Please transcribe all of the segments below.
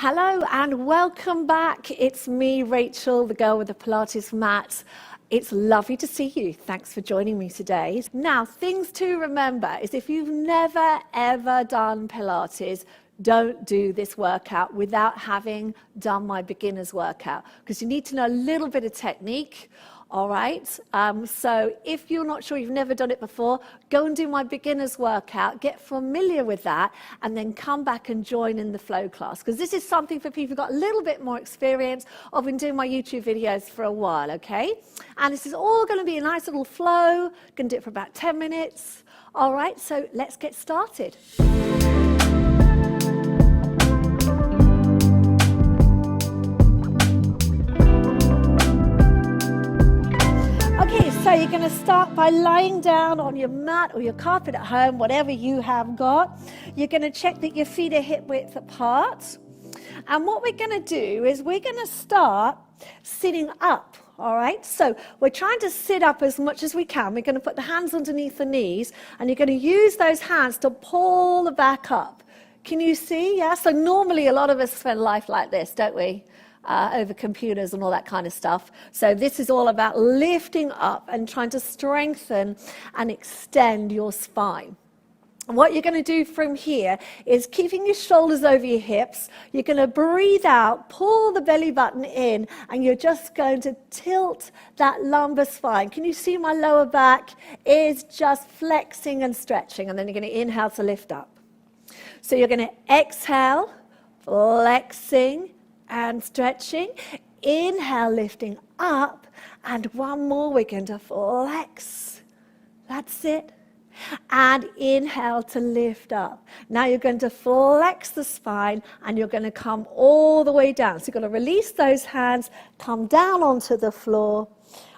Hello and welcome back. It's me, Rachel, the girl with the Pilates mat. It's lovely to see you. Thanks for joining me today. Now, things to remember is if you've never ever done Pilates, don't do this workout without having done my beginner's workout, because you need to know a little bit of technique. All right, so if you're not sure, you've never done it before, go and do my beginner's workout, get familiar with that, and then come back and join in the flow class, because this is something for people who've got a little bit more experience. I've been doing my YouTube videos for a while, okay? And this is all going to be a nice little flow. Going to do it for about 10 minutes. All right, so let's get started. So you're going to start by lying down on your mat or your carpet at home, whatever you have got. You're going to check that your feet are hip width apart. And what we're going to do is we're going to start sitting up, all right? So we're trying to sit up as much as we can. We're going to put the hands underneath the knees, and you're going to use those hands to pull the back up. Can you see? Yeah? So normally a lot of us spend life like this, don't we? Over computers and all that kind of stuff. So this is all about lifting up and trying to strengthen and extend your spine. And what you're going to do from here is keeping your shoulders over your hips. You're going to breathe out, pull the belly button in, and you're just going to tilt that lumbar spine. Can you see my lower back is just flexing and stretching? And then you're going to inhale to lift up. So you're going to exhale, flexing and stretching. Inhale, lifting up, and one more. We're going to flex. That's it. And inhale to lift up. Now you're going to flex the spine, and you're going to come all the way down. So you're going to release those hands, come down onto the floor,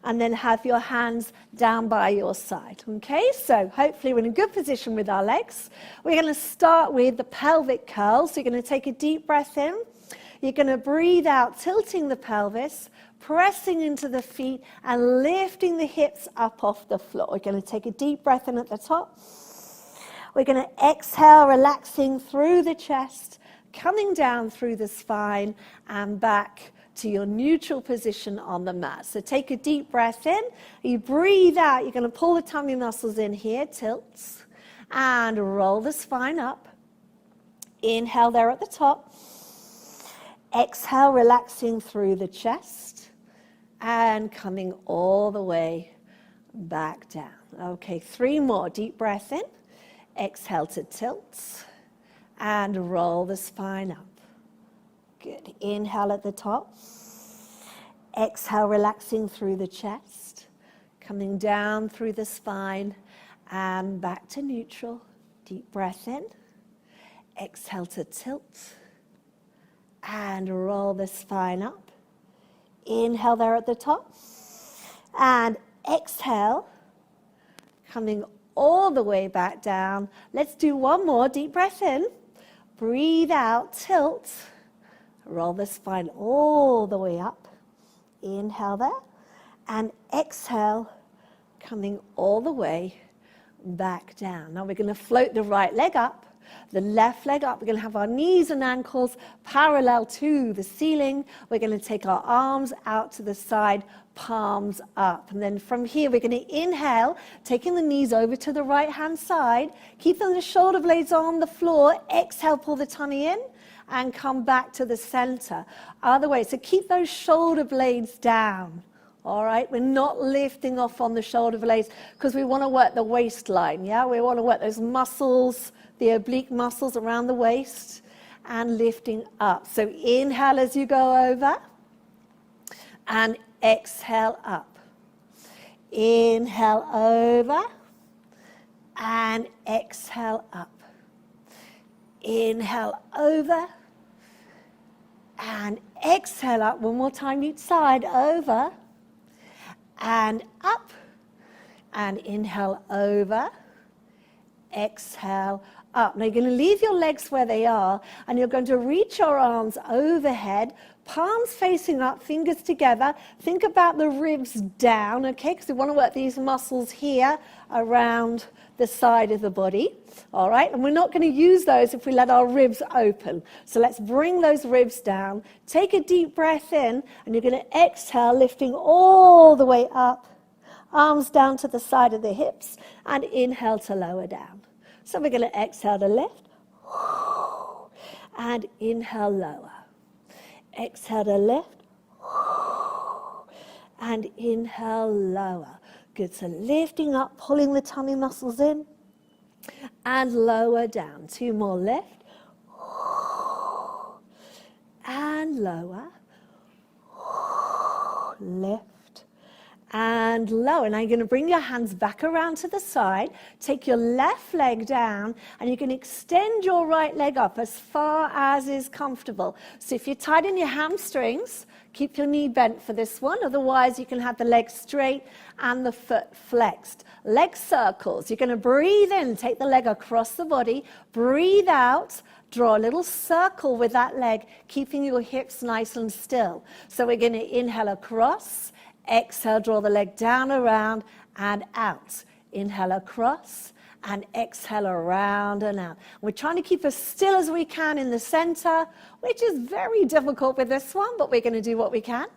and then have your hands down by your side. Okay, so hopefully we're in a good position with our legs. We're going to start with the pelvic curls. So you're going to take a deep breath in. You're going to breathe out, tilting the pelvis, pressing into the feet, and lifting the hips up off the floor. We're going to take a deep breath in at the top. We're going to exhale, relaxing through the chest, coming down through the spine, and back to your neutral position on the mat. So take a deep breath in. You breathe out. You're going to pull the tummy muscles in here, tilts, and roll the spine up. Inhale there at the top. Exhale, relaxing through the chest and coming all the way back down. Okay, 3 more. Deep breath in. Exhale to tilt and roll the spine up. Good. Inhale at the top. Exhale, relaxing through the chest, coming down through the spine and back to neutral. Deep breath in. Exhale to tilt and roll the spine up. Inhale there at the top. And exhale, coming all the way back down. Let's do one more. Deep breath in. Breathe out, tilt. Roll the spine all the way up. Inhale there. And exhale, coming all the way back down. Now we're going to float the right leg up. The left leg up. We're going to have our knees and ankles parallel to the ceiling. We're going to take our arms out to the side, palms up. And then from here, we're going to inhale, taking the knees over to the right-hand side. Keeping the shoulder blades on the floor. Exhale, pull the tummy in and come back to the center. Other way. So keep those shoulder blades down. All right, we're not lifting off on the shoulder blades because we want to work the waistline, yeah? We want to work those muscles, the oblique muscles around the waist, and lifting up. So inhale as you go over, and exhale up. Inhale over, and exhale up. Inhale over, and exhale up. One more time each side, over, and up, and inhale over, exhale up. Now you're going to leave your legs where they are, and you're going to reach your arms overhead, palms facing up, fingers together. Think about the ribs down, okay, because we want to work these muscles here around the side of the body, all right? And we're not going to use those if we let our ribs open. So let's bring those ribs down. Take a deep breath in, and you're going to exhale, lifting all the way up, arms down to the side of the hips, and inhale to lower down. So we're going to exhale to lift, and inhale, lower. Exhale to lift, and inhale, lower. Good, so lifting up, pulling the tummy muscles in, and lower down. 2 more, lift, and lower, lift, and lower. Now you're going to bring your hands back around to the side, take your left leg down, and you can extend your right leg up as far as is comfortable. So if you're tight in your hamstrings, keep your knee bent for this one. Otherwise, you can have the leg straight and the foot flexed. Leg circles. You're going to breathe in, take the leg across the body. Breathe out, draw a little circle with that leg, keeping your hips nice and still. So we're going to inhale across, exhale, draw the leg down, around, and out. Inhale across, and exhale around and out. We're trying to keep as still as we can in the center, which is very difficult with this one, but we're going to do what we can.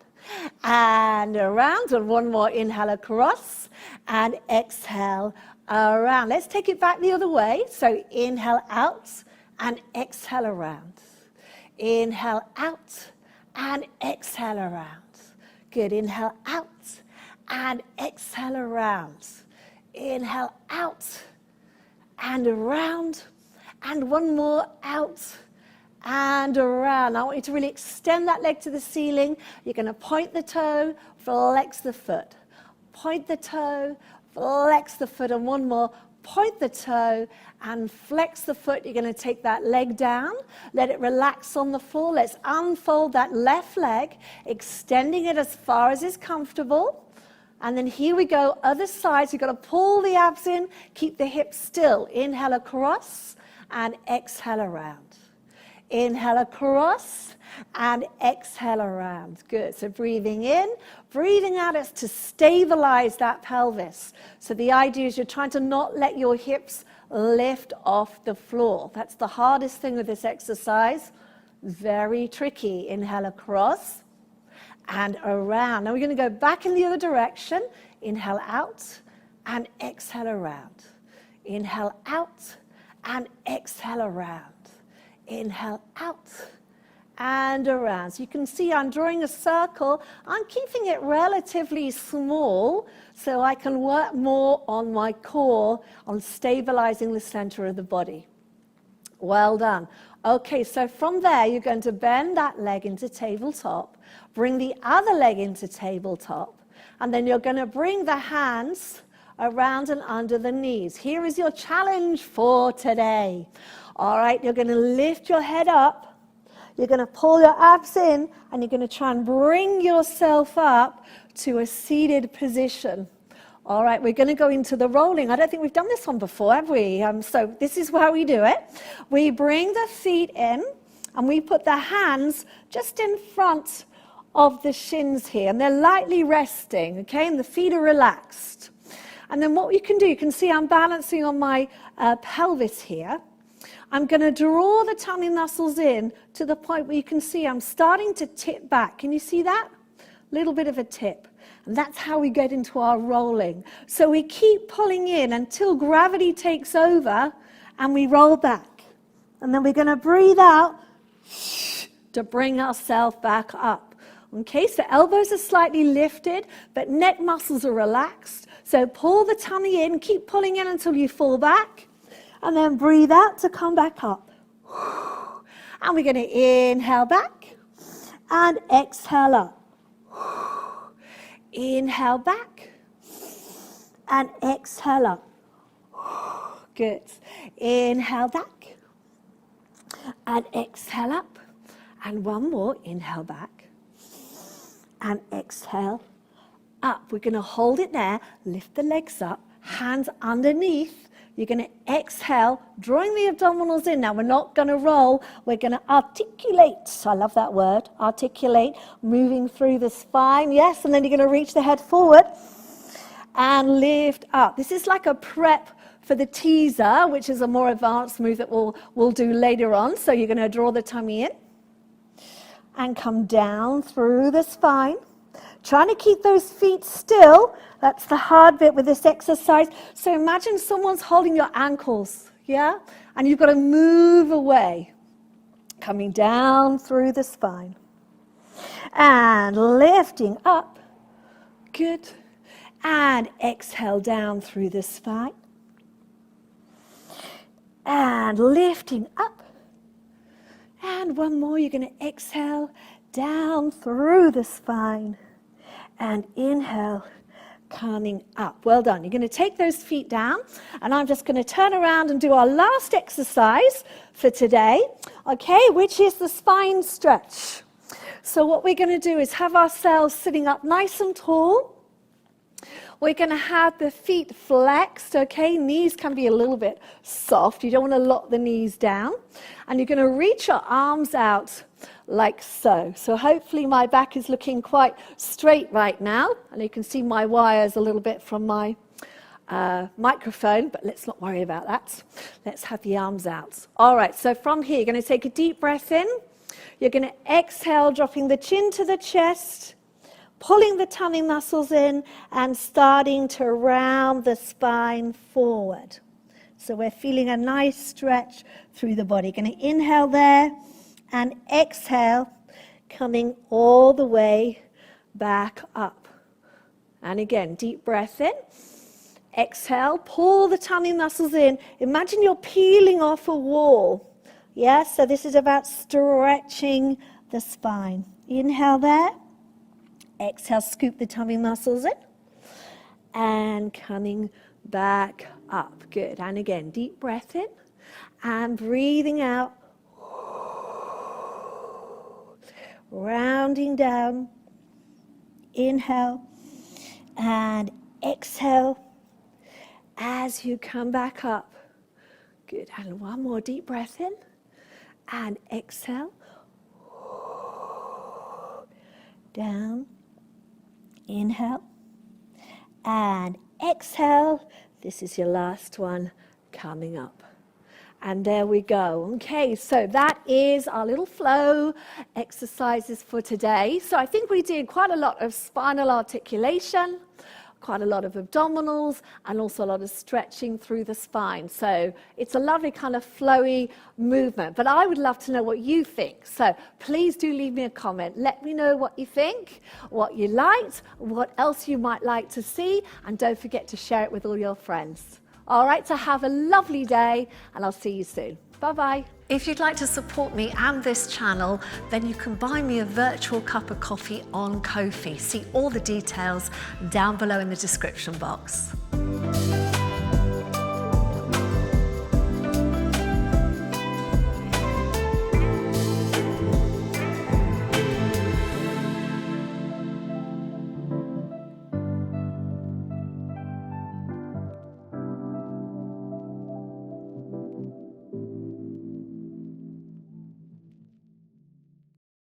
And around, and one more, inhale across, and exhale around. Let's take it back the other way. So inhale out, and exhale around. Inhale out, and exhale around. Good, inhale out, and exhale around. Inhale out, and around, and one more, out, and around. I want you to really extend that leg to the ceiling. You're going to point the toe, flex the foot. Point the toe, flex the foot, and one more. Point the toe and flex the foot. You're going to take that leg down, let it relax on the floor. Let's unfold that left leg, extending it as far as is comfortable. And then here we go, other side. So you've got to pull the abs in, keep the hips still. Inhale across and exhale around. Inhale across and exhale around. Good. So breathing in, breathing out is to stabilize that pelvis. So the idea is you're trying to not let your hips lift off the floor. That's the hardest thing with this exercise. Very tricky. Inhale across and around. Now we're going to go back in the other direction. Inhale out and exhale around. Inhale out and exhale around. Inhale out and around. So you can see I'm drawing a circle. I'm keeping it relatively small so I can work more on my core, on stabilizing the center of the body. Well done. Okay, so from there you're going to bend that leg into tabletop, bring the other leg into tabletop, and then you're going to bring the hands around and under the knees. Here is your challenge for today. All right, you're going to lift your head up, you're going to pull your abs in, and you're going to try and bring yourself up to a seated position. All right, we're going to go into the rolling. I don't think we've done this one before, have we? So this is how we do it. We bring the feet in, and we put the hands just in front of the shins here, and they're lightly resting, okay, and the feet are relaxed. And then what you can do, you can see I'm balancing on my pelvis here. I'm going to draw the tummy muscles in to the point where you can see I'm starting to tip back. Can you see that? A little bit of a tip. And that's how we get into our rolling. So we keep pulling in until gravity takes over and we roll back. And then we're going to breathe out to bring ourselves back up. Okay, so elbows are slightly lifted, but neck muscles are relaxed. So pull the tummy in, keep pulling in until you fall back. And then breathe out to come back up. And we're going to inhale back and exhale up. Inhale back and exhale up. Good. Inhale back and exhale up. And one more. Inhale back and exhale up. We're going to hold it there. Lift the legs up. Hands underneath. You're going to exhale, drawing the abdominals in. Now, we're not going to roll. We're going to articulate. I love that word, articulate, moving through the spine. Yes, and then you're going to reach the head forward and lift up. This is like a prep for the teaser, which is a more advanced move that we'll do later on. So you're going to draw the tummy in and come down through the spine. Trying to keep those feet still. That's the hard bit with this exercise. So imagine someone's holding your ankles, yeah? And you've got to move away. Coming down through the spine. And lifting up. Good. And exhale down through the spine. And lifting up. And one more, you're going to exhale down through the spine. And inhale, coming up. Well done. You're going to take those feet down, and I'm just going to turn around and do our last exercise for today, okay, which is the spine stretch. So what we're going to do is have ourselves sitting up nice and tall. We're going to have the feet flexed, okay? Knees can be a little bit soft. You don't want to lock the knees down. And you're going to reach your arms out like so. So hopefully my back is looking quite straight right now. And you can see my wires a little bit from my microphone, but let's not worry about that. Let's have the arms out. All right, so from here, you're going to take a deep breath in. You're going to exhale, dropping the chin to the chest, pulling the tummy muscles in, and starting to round the spine forward. So we're feeling a nice stretch through the body. Going to inhale there and exhale, coming all the way back up. And again, deep breath in. Exhale, pull the tummy muscles in. Imagine you're peeling off a wall. Yes, so this is about stretching the spine. Inhale there. Exhale, scoop the tummy muscles in. And coming back up. Good. And again, deep breath in. And breathing out. Rounding down. Inhale. And exhale. As you come back up. Good. And one more deep breath in. And exhale. Down. Inhale. And exhale. This is your last one coming up. And there we go. Okay, so that is our little flow exercises for today. So I think we did quite a lot of spinal articulation, quite a lot of abdominals, and also a lot of stretching through the spine. So it's a lovely kind of flowy movement. But I would love to know what you think. So please do leave me a comment. Let me know what you think, what you liked, what else you might like to see, and don't forget to share it with all your friends. All right, so have a lovely day, and I'll see you soon. Bye-bye. If you'd like to support me and this channel, then you can buy me a virtual cup of coffee on Ko-fi. See all the details down below in the description box.